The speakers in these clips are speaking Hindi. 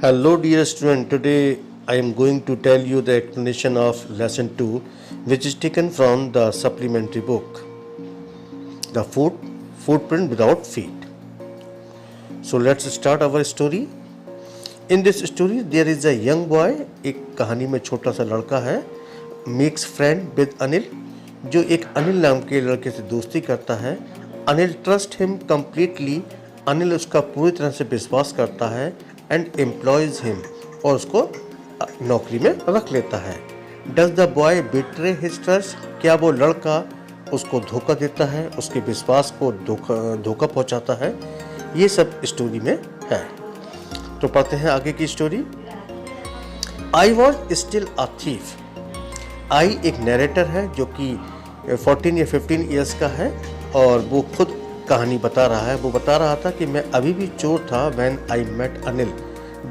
Hello dear student, today I am going to tell you the explanation of lesson 2 which is taken from the supplementary book, The Footprint Without Feet. So let's start our story. In this story there is a young boy, एक कहानी में छोटा सा लड़का है, makes friend with अनिल, जो एक अनिल नाम के लड़के से दोस्ती करता है. Anil trust him completely, Anil उसका पूरी तरह से विश्वास करता है and employs him, और उसको नौकरी में रख लेता है. Does the boy betray his trust? क्या वो लड़का उसको धोखा देता है, उसके विश्वास को धोखा पहुंचाता है? ये सब स्टोरी में है. तो पढ़ते हैं आगे की story. I was still a thief. I एक नरेटर है जो कि 14 या 15 इयर्स का है और वो खुद कहानी बता रहा है. वो बता रहा था कि मैं अभी भी चोर था when I met अनिल,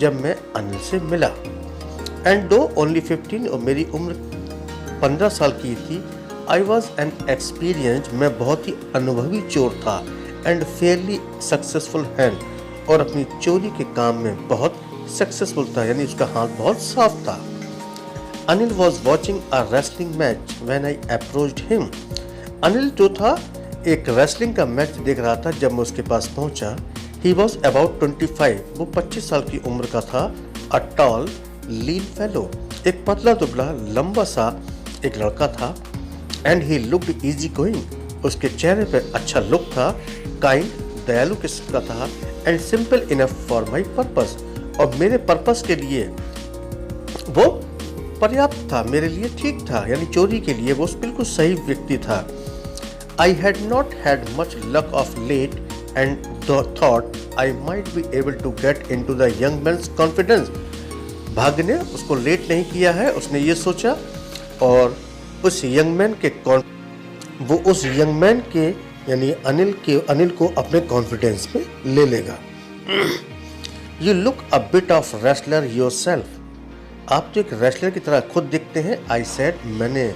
जब मैं अनिल से मिला. And though only 15, और मेरी उम्र 15 साल की थी, I was an experienced, मैं बहुत ही अनुभवी चोर था, and fairly successful hand, और अपनी चोरी के काम में बहुत सक्सेसफुल था, यानी उसका हाथ बहुत साफ था. Anil was watching a wrestling match when I approached him. Anil जो था एक रेसलिंग का मैच देख रहा था जब मैं उसके पास पहुंचा. He was about 25, वो 25 साल की उम्र का था. A tall, lean fellow, एक पतला दुबला लंबा सा एक लड़का था. And he looked easy going, उसके चेहरे पे अच्छा लुक था. Kind, दयालु किस्म का था. And simple enough for my purpose, और मेरे पर्पस के लिए वो पर्याप्त था, मेरे लिए ठीक था, यानी चोरी के लिए वो बिल्कुल सही व्यक्ति था. I had not had much luck of late and thought I might be able to get into the young man's confidence. भाग्य ने उसको लेट नहीं किया है, उसने ये सोचा, और उस यंग मैन के वो उस यंग मैन के यानी अनिल को अपने कॉन्फिडेंस में ले लेगा. You look a bit of wrestler yourself. आप तो एक रेसलर की तरह खुद दिखते हैं. I said, मैंने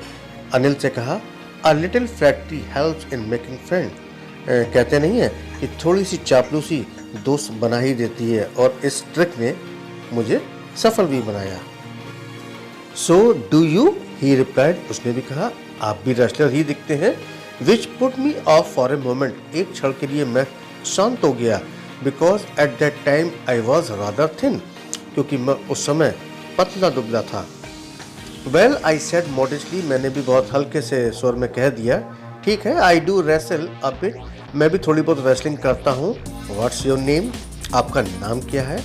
अनिल से कहा. A little flattery helps in making friends. कहते नहीं है कि थोड़ी सी चापलूसी दोस्त बना ही देती है, और इस ट्रिक ने मुझे सफल भी बनाया. So do you? He replied. उसने भी कहा, आप भी रेसलर ही दिखते हैं. Which put me off for a moment. एक क्षण के लिए मैं शांत हो गया. Because at that time I was rather thin. क्योंकि मैं उस समय पतला दुबला था. Well, I said modestly, मैंने भी बहुत हल्के से स्वर में कह दिया, ठीक है. I do wrestle a bit, मैं भी थोड़ी बहुत रेसलिंग करता हूँ. What's your name? आपका नाम क्या है?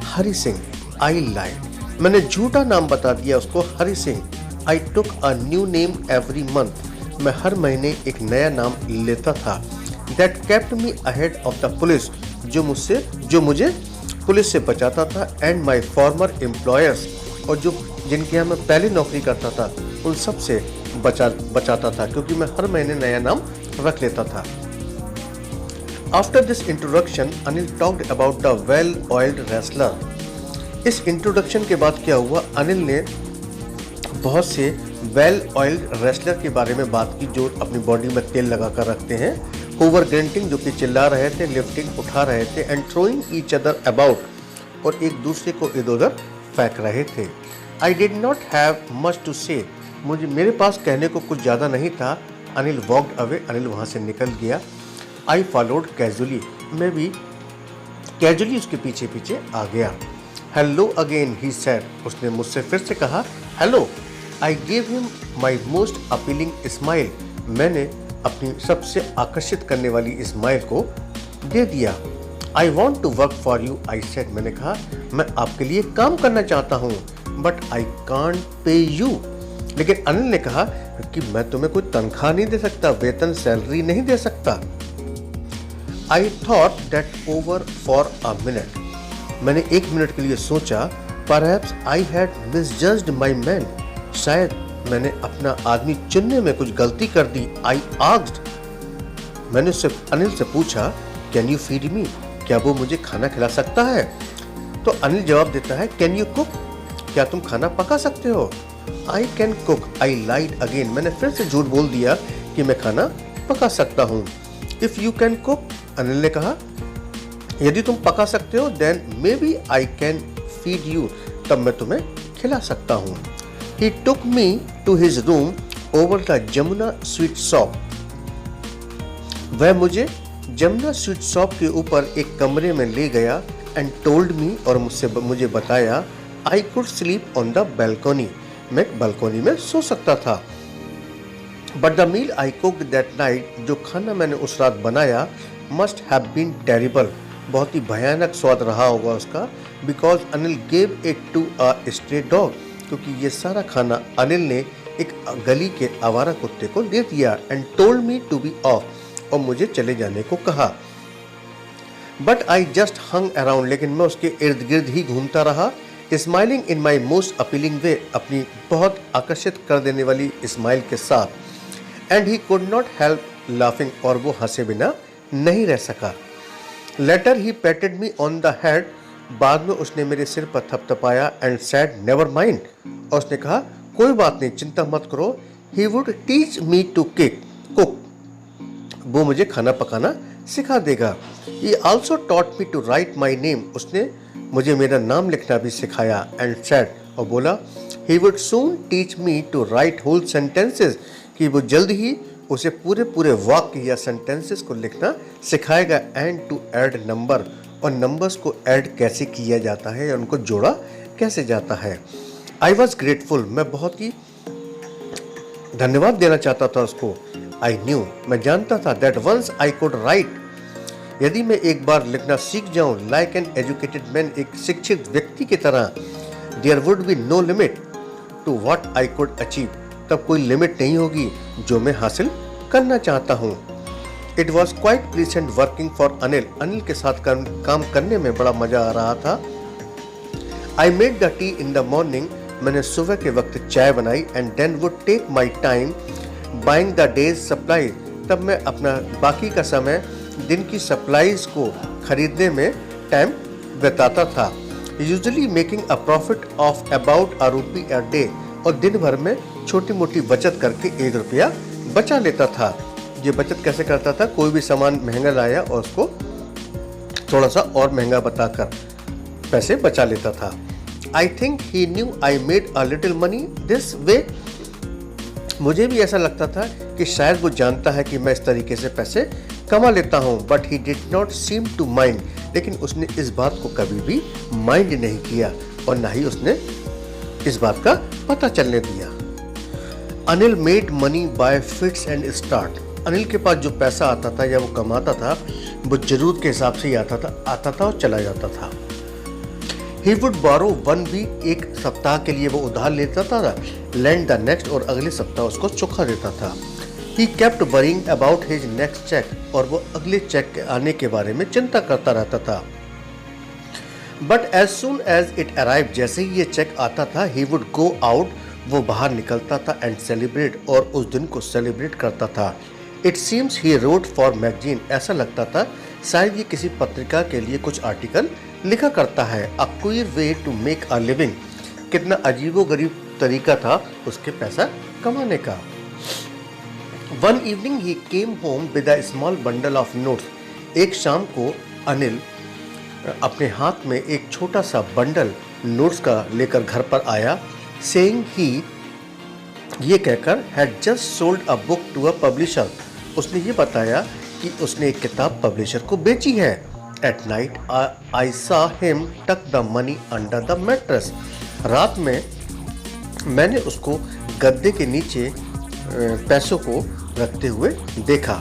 हरि सिंह. I lied, मैंने झूठा नाम बता दिया उसको, Hari Singh. I took a new name every month, मैं हर महीने एक नया नाम लेता था. That kept me ahead of the police, जो मुझे पुलिस से बचाता था. And my former employers, और जिनके यहाँ मैं पहले नौकरी करता था उन सब से बचाता था, क्योंकि मैं हर महीने नया नाम रख लेता था. After this introduction, Anil talked about the well-oiled wrestler. इस इंट्रोडक्शन के बाद क्या हुआ, अनिल ने बहुत से well-oiled wrestler के बारे में बात की जो अपनी बॉडी में तेल लगा कर रखते हैं. who were grunting, जो कि चिल्ला रहे थे, lifting, उठा रहे थे, and throwing each other about, और एक दूसरे को इधर उधर फेंक रहे थे. I did not have much to say, मेरे पास कहने को कुछ ज़्यादा नहीं था. अनिल walked away, अनिल वहाँ से निकल गया. I followed casually, मैं भी कैजुअली उसके पीछे पीछे आ गया. Hello again, he said, उसने मुझसे फिर से कहा hello. I gave him my most appealing smile, मैंने अपनी सबसे आकर्षित करने वाली स्माइल को दे दिया. I want to work for you, I said, मैंने कहा मैं आपके लिए काम करना चाहता हूँ. But I can't pay you, लेकिन अनिल ने कहा कि मैं तुम्हें कोई तनख्वाह नहीं दे सकता, वेतन सैलरी नहीं दे सकता. I thought that over for a minute, मैंने एक मिनट के लिए सोचा. Perhaps I had misjudged my man, शायद मैंने अपना आदमी चुनने में कुछ गलती कर दी. I asked, मैंने उससे अनिल से पूछा, Can you feed me, क्या वो मुझे खाना खिला सकता है? तो अनिल जवाब देता है, Can you cook, क्या तुम खाना पका सकते हो? I can cook, I lied again, मैंने फिर से झूठ बोल दिया कि मैं खाना पका सकता हूँ. If you can cook, Anil ने कहा, यदि तुम पका सकते हो, then maybe I can feed you, तब मैं तुम्हें खिला सकता हूँ। He took me to his room over the Jamuna sweet shop. वह मुझे जमुना स्वीट शॉप के ऊपर एक कमरे में ले गया एंड टोल्ड मी, और मुझे बताया, I could sleep on the balcony, मैं बालकोनी में सो सकता था। But the meal I cooked that night, जो खाना मैंने उस रात बनाया, मस्ट हैव बीन टेरिबल, बहुत ही भयानक स्वाद रहा होगा उसका, because Anil gave it to a stray dog, क्योंकि ये सारा खाना अनिल ने एक गली के आवारा कुत्ते को दे दिया। And told me to be off, और मुझे चले जाने को कहा। But I just hung around, लेकिन मैं उसके इर्द गिर्द ही घूमता रहा, smiling in my most appealing way, अपनी बहुत आकर्षित कर देने वाली स्माइल के साथ। And he could not help laughing, और वो हंसे बिना नहीं रह सका। Later he patted me on the head, बाद में उसने मेरे सिर पर थपथपाया एंड सेड नेवर माइंड, और उसने कहा कोई बात नहीं, चिंता मत करो। He would teach me to cook, वो मुझे खाना पकाना सिखा देगा। He also taught me to write my name, उसने मुझे मेरा नाम लिखना भी सिखाया। एंड सेड, और बोला, he would soon teach me to write whole sentences, कि वो जल्द ही उसे पूरे पूरे वाक्य या सेंटेंसेस को लिखना सिखाएगा। एंड टू ऐड नंबर, और नंबर्स को ऐड कैसे किया जाता है या उनको जोड़ा कैसे जाता है। आई वॉज ग्रेटफुल, मैं बहुत ही धन्यवाद देना चाहता था उसको। आई न्यू, मैं जानता था, that once I could write, यदि मैं एक बार लिखना सीख जाऊं, लाइक एन एजुकेटेड मैन, एक शिक्षित व्यक्ति की तरह, there would be no limit to what I could achieve, तब कोई लिमिट नहीं होगी जो मैं हासिल करना चाहता हूँ। It was quite pleasant working for Anil, Anil के साथ काम करने में बड़ा मजा आ रहा था। I made the tea in the morning, मैंने सुबह के वक्त चाय बनाई। And then would take my time buying the day's supply, तब मैं अपना बाकी का समय दिन की सप्लाईज को खरीदने में टाइम बिताता था। Usually making a profit of about a rupee a day, और दिन भर में छोटी मोटी बचत करके 1 रुपया बचा लेता था। ये बचत कैसे करता था, कोई भी सामान महंगा लाया और उसको थोड़ा सा और महंगा बताकर पैसे बचा लेता था। I think he new I made a little money this way, मुझे भी ऐसा लगता था कि शायद वो जानता है कि मैं इस तरीके से पैसे कमा लेता हूँ। But he did not seem to mind, लेकिन उसने इस बात को कभी भी माइंड नहीं किया, और ना ही उसने इस बात का पता चलने दिया। Anil made money by fits and start, Anil के पास जो पैसा आता था या वो कमाता था, वो जरूरत के हिसाब से ही आता था और चला जाता था। ही वुड बोरो 1 वीक, एक सप्ताह के लिए वो उधार लेता था, लैंड द नेक्स्ट, और अगले सप्ताह उसको चुका देता था। He kept worrying about his next cheque, और वो अगले चेक के आने के बारे में चिंता करता रहता था। But as soon as it arrive, जैसे ही ये चेक आता था, ही वुड गो आउट, वो बाहर निकलता था, एंड सेलिब्रेट, और उस दिन को सेलिब्रेट करता था। It seems he wrote for magazine, ऐसा लगता था शायद ये किसी पत्रिका के लिए कुछ आर्टिकल लिखा करता है। A queer way to make a living, कितना अजीबोगरीब तरीका था उसके पैसा कमाने का। One evening he came home with a small bundle of notes, एक शाम को अनिल अपने हाथ में एक छोटा सा बंडल नोट्स का लेकर घर पर आया। सेइंग ही, ये कहकर, had just sold a book to a publisher, उसने ये बताया कि उसने एक किताब पब्लिशर को बेची है। At night I saw him tuck the money under the mattress, रात में मैंने उसको गद्दे के नीचे पैसों को रखते हुए देखा।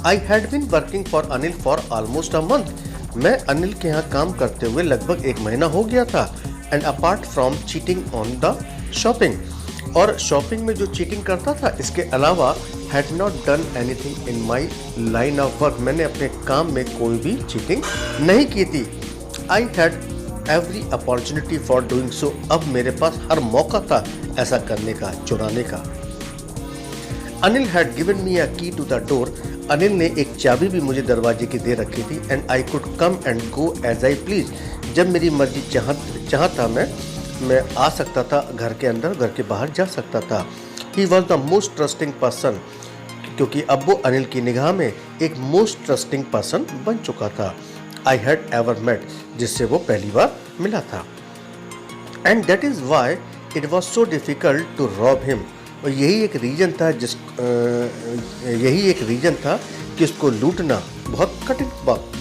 I had been working for Anil for almost a month, मैं अनिल के यहाँ काम करते हुए लगभग 1 महीना हो गया था। And apart from cheating on the shopping, और शॉपिंग में जो चीटिंग करता था, इसके अलावा had not done anything in my line of work, मैंने अपने काम में कोई भी चीटिंग नहीं की थी। I had every opportunity for doing so, अब मेरे पास हर मौका था ऐसा करने का, चुराने का। अनिल हैड गिवन मी अ की टू द डोर, अनिल ने एक चाबी भी मुझे दरवाजे की दे रखी थी। And I could come and go as I please, जब मेरी मर्जी चाहता मैं आ सकता था घर के अंदर, घर के बाहर जा सकता था। He was the most trusting person, क्योंकि अब वो अनिल की निगाह में एक मोस्ट ट्रस्टिंग पर्सन बन चुका था। आई हैड एवर मेट, जिससे वो पहली बार मिला था। And that is why it was so difficult to rob him. और यही एक रीज़न था कि उसको लूटना बहुत कठिन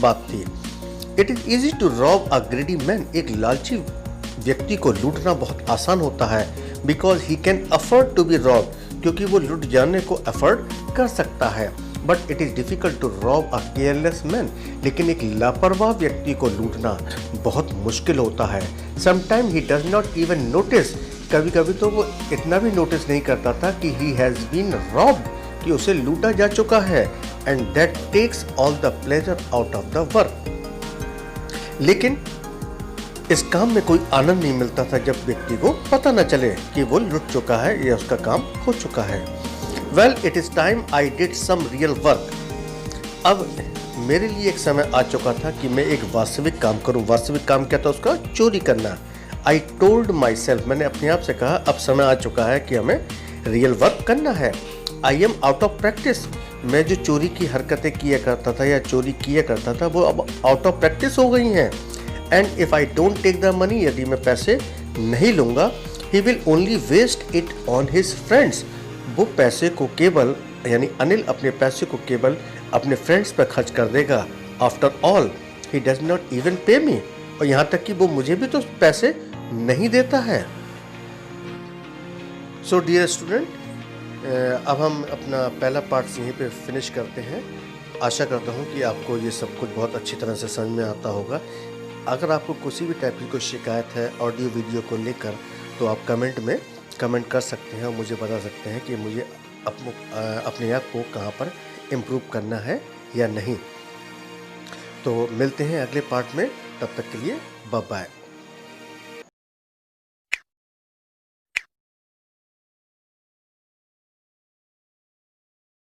बात थी। It is easy to rob a greedy man. एक लालची व्यक्ति को लूटना बहुत आसान होता है, because he can afford to be rob, क्योंकि वो लूट जाने को अफोर्ड कर सकता है। But it is difficult to rob a careless man. लेकिन एक लापरवाह व्यक्ति को लूटना बहुत मुश्किल होता है। Sometime he does not even notice. कभी कभी तो वो इतना भी नोटिस नहीं करता था कि ही हैज़ बीन रॉब्ड, कि उसे लूटा जा चुका है। And that takes all the pleasure out of the work. लेकिन इस काम में कोई आनंद नहीं मिलता था जब व्यक्ति को पता न चले कि वो लुट चुका है या उसका काम हो चुका है। Well, it is time I did some real work. अब मेरे लिए एक समय आ चुका था कि मैं एक वास्तविक काम करूं। वास्तविक काम क्या था? उसका चोरी करना। आई टोल्ड माई सेल्फ, मैंने अपने आप से कहा अब समय आ चुका है कि हमें रियल वर्क करना है। I am out of practice. मैं जो चोरी की हरकतें किया करता था या चोरी किया करता था वो अब आउट ऑफ प्रैक्टिस हो गई हैं। And if I don't take the money, यदि मैं पैसे नहीं लूँगा, he will only waste it on his friends. वो पैसे को केवल, यानी अनिल अपने पैसे को केवल अपने फ्रेंड्स पर खर्च कर देगा। After all he does not even पे मी। और यहाँ तक कि वो मुझे भी तो पैसे नहीं देता है। सो डियर स्टूडेंट, अब हम अपना पहला पार्ट यहीं पे फिनिश करते हैं। आशा करता हूँ कि आपको ये सब कुछ बहुत अच्छी तरह से समझ में आता होगा। अगर आपको किसी भी टाइप की कोई शिकायत है ऑडियो वीडियो को लेकर, तो आप कमेंट में कमेंट कर सकते हैं और मुझे बता सकते हैं कि मुझे अपने आप को कहाँ पर इम्प्रूव करना है या नहीं। तो मिलते हैं अगले पार्ट में, तब तक के लिए बाय बाय।